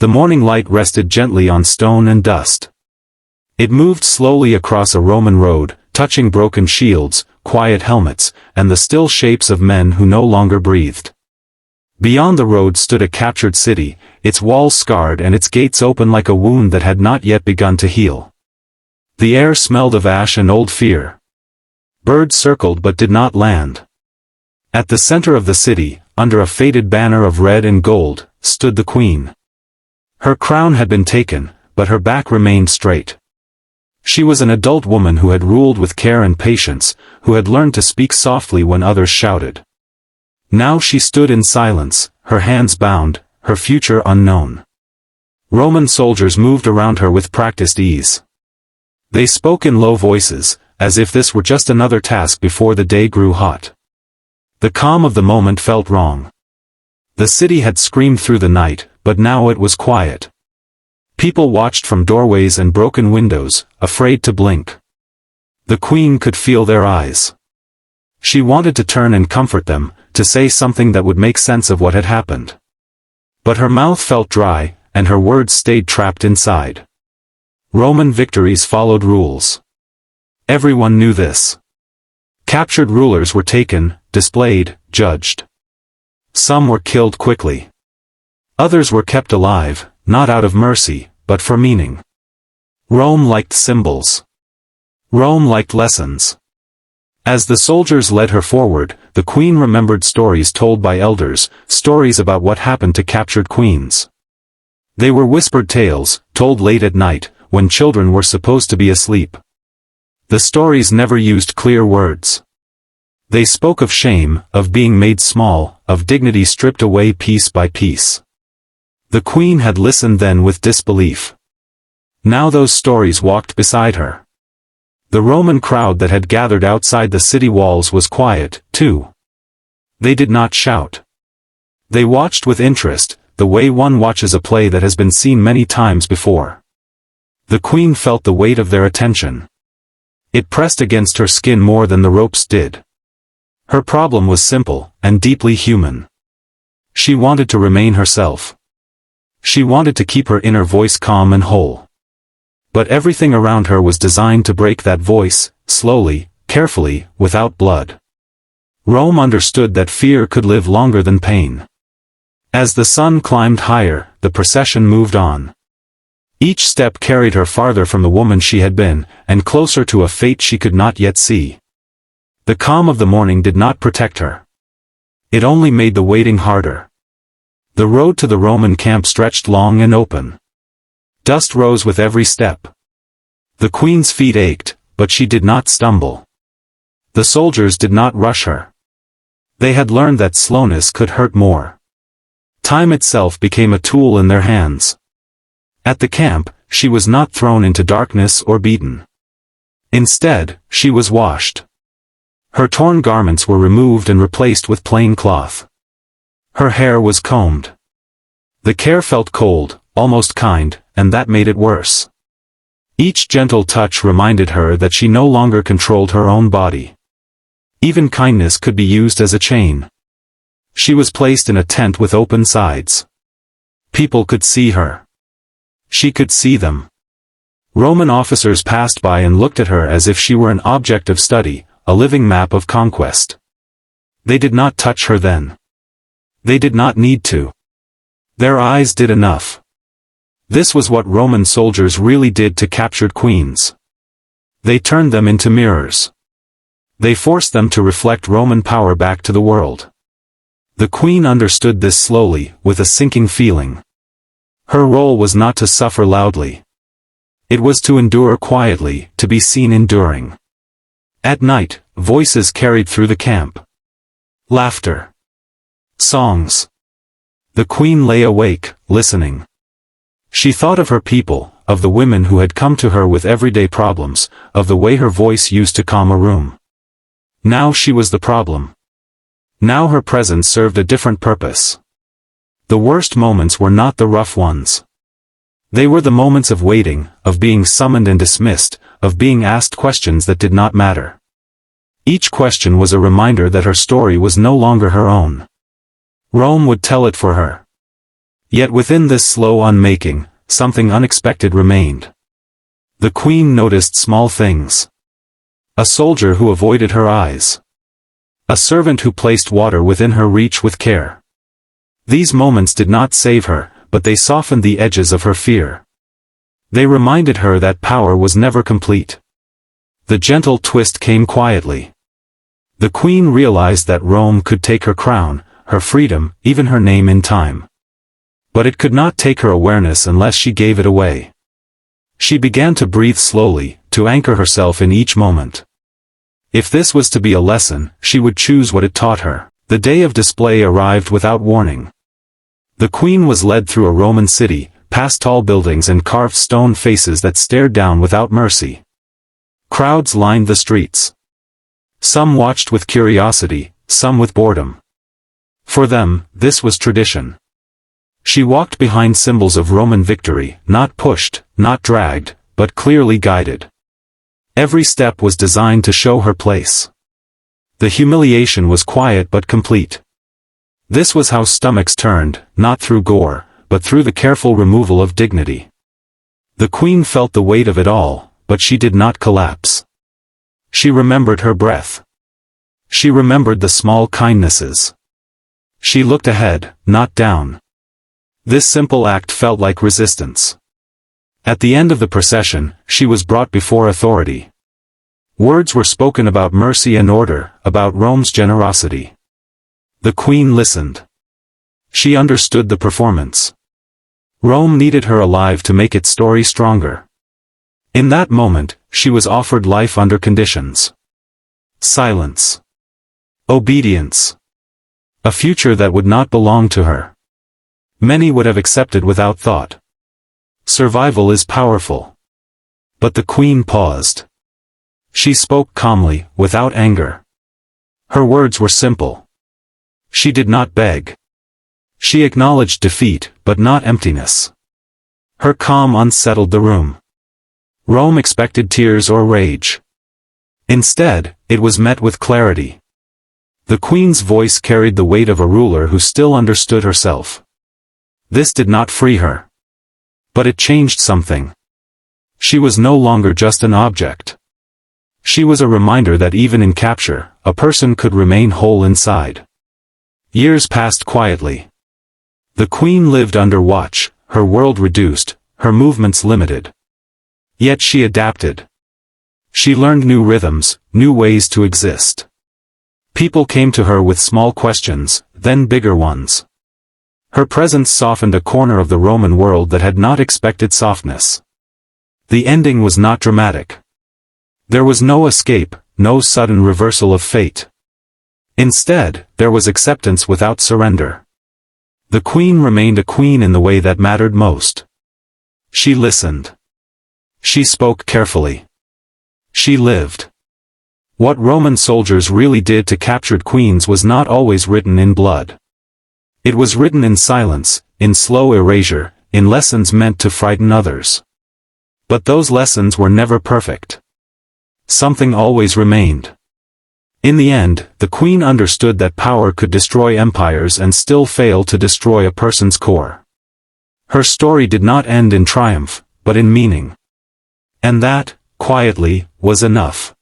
The morning light rested gently on stone and dust. It moved slowly across a Roman road, touching broken shields, quiet helmets, and the still shapes of men who no longer breathed. Beyond the road stood a captured city, its walls scarred and its gates open like a wound that had not yet begun to heal. The air smelled of ash and old fear. Birds circled but did not land. At the center of the city, under a faded banner of red and gold, stood the queen. Her crown had been taken, but her back remained straight. She was an adult woman who had ruled with care and patience, who had learned to speak softly when others shouted. Now she stood in silence, her hands bound, her future unknown. Roman soldiers moved around her with practiced ease. They spoke in low voices, as if this were just another task before the day grew hot. The calm of the moment felt wrong. The city had screamed through the night, but now it was quiet. People watched from doorways and broken windows, afraid to blink. The queen could feel their eyes. She wanted to turn and comfort them, to say something that would make sense of what had happened. But her mouth felt dry, and her words stayed trapped inside. Roman victories followed rules. Everyone knew this. Captured rulers were taken, displayed, judged. Some were killed quickly. Others were kept alive, not out of mercy, but for meaning. Rome liked symbols. Rome liked lessons. As the soldiers led her forward, the queen remembered stories told by elders, stories about what happened to captured queens. They were whispered tales, told late at night, when children were supposed to be asleep. The stories never used clear words. They spoke of shame, of being made small, of dignity stripped away piece by piece. The queen had listened then with disbelief. Now those stories walked beside her. The Roman crowd that had gathered outside the city walls was quiet, too. They did not shout. They watched with interest, the way one watches a play that has been seen many times before. The queen felt the weight of their attention. It pressed against her skin more than the ropes did. Her problem was simple, and deeply human. She wanted to remain herself. She wanted to keep her inner voice calm and whole. But everything around her was designed to break that voice, slowly, carefully, without blood. Rome understood that fear could live longer than pain. As the sun climbed higher, the procession moved on. Each step carried her farther from the woman she had been, and closer to a fate she could not yet see. The calm of the morning did not protect her. It only made the waiting harder. The road to the Roman camp stretched long and open. Dust rose with every step. The queen's feet ached, but she did not stumble. The soldiers did not rush her. They had learned that slowness could hurt more. Time itself became a tool in their hands. At the camp, she was not thrown into darkness or beaten. Instead, she was washed. Her torn garments were removed and replaced with plain cloth. Her hair was combed. The care felt cold, almost kind, and that made it worse. Each gentle touch reminded her that she no longer controlled her own body. Even kindness could be used as a chain. She was placed in a tent with open sides. People could see her. She could see them. Roman officers passed by and looked at her as if she were an object of study, a living map of conquest. They did not touch her then. They did not need to. Their eyes did enough. This was what Roman soldiers really did to captured queens. They turned them into mirrors. They forced them to reflect Roman power back to the world. The queen understood this slowly, with a sinking feeling. Her role was not to suffer loudly. It was to endure quietly, to be seen enduring. At night, voices carried through the camp. Laughter. Songs. The queen lay awake, listening. She thought of her people, of the women who had come to her with everyday problems, of the way her voice used to calm a room. Now she was the problem. Now her presence served a different purpose. The worst moments were not the rough ones. They were the moments of waiting, of being summoned and dismissed, of being asked questions that did not matter. Each question was a reminder that her story was no longer her own. Rome would tell it for her. Yet within this slow unmaking, something unexpected remained. The queen noticed small things. A soldier who avoided her eyes. A servant who placed water within her reach with care. These moments did not save her, but they softened the edges of her fear. They reminded her that power was never complete. The gentle twist came quietly. The queen realized that Rome could take her crown, her freedom, even her name in time. But it could not take her awareness unless she gave it away. She began to breathe slowly, to anchor herself in each moment. If this was to be a lesson, she would choose what it taught her. The day of display arrived without warning. The queen was led through a Roman city, past tall buildings and carved stone faces that stared down without mercy. Crowds lined the streets. Some watched with curiosity, some with boredom. For them, this was tradition. She walked behind symbols of Roman victory, not pushed, not dragged, but clearly guided. Every step was designed to show her place. The humiliation was quiet but complete. This was how stomachs turned, not through gore, but through the careful removal of dignity. The queen felt the weight of it all, but she did not collapse. She remembered her breath. She remembered the small kindnesses. She looked ahead, not down. This simple act felt like resistance. At the end of the procession, she was brought before authority. Words were spoken about mercy and order, about Rome's generosity. The queen listened. She understood the performance. Rome needed her alive to make its story stronger. In that moment, she was offered life under conditions. Silence. Obedience. A future that would not belong to her. Many would have accepted without thought. Survival is powerful. But the queen paused. She spoke calmly, without anger. Her words were simple. She did not beg. She acknowledged defeat, but not emptiness. Her calm unsettled the room. Rome expected tears or rage. Instead, it was met with clarity. The queen's voice carried the weight of a ruler who still understood herself. This did not free her. But it changed something. She was no longer just an object. She was a reminder that even in capture, a person could remain whole inside. Years passed quietly. The queen lived under watch, her world reduced, her movements limited. Yet she adapted. She learned new rhythms, new ways to exist. People came to her with small questions, then bigger ones. Her presence softened a corner of the Roman world that had not expected softness. The ending was not dramatic. There was no escape, no sudden reversal of fate. Instead, there was acceptance without surrender. The queen remained a queen in the way that mattered most. She listened. She spoke carefully. She lived. What Roman soldiers really did to captured queens was not always written in blood. It was written in silence, in slow erasure, in lessons meant to frighten others. But those lessons were never perfect. Something always remained. In the end, the queen understood that power could destroy empires and still fail to destroy a person's core. Her story did not end in triumph, but in meaning. And that, quietly, was enough.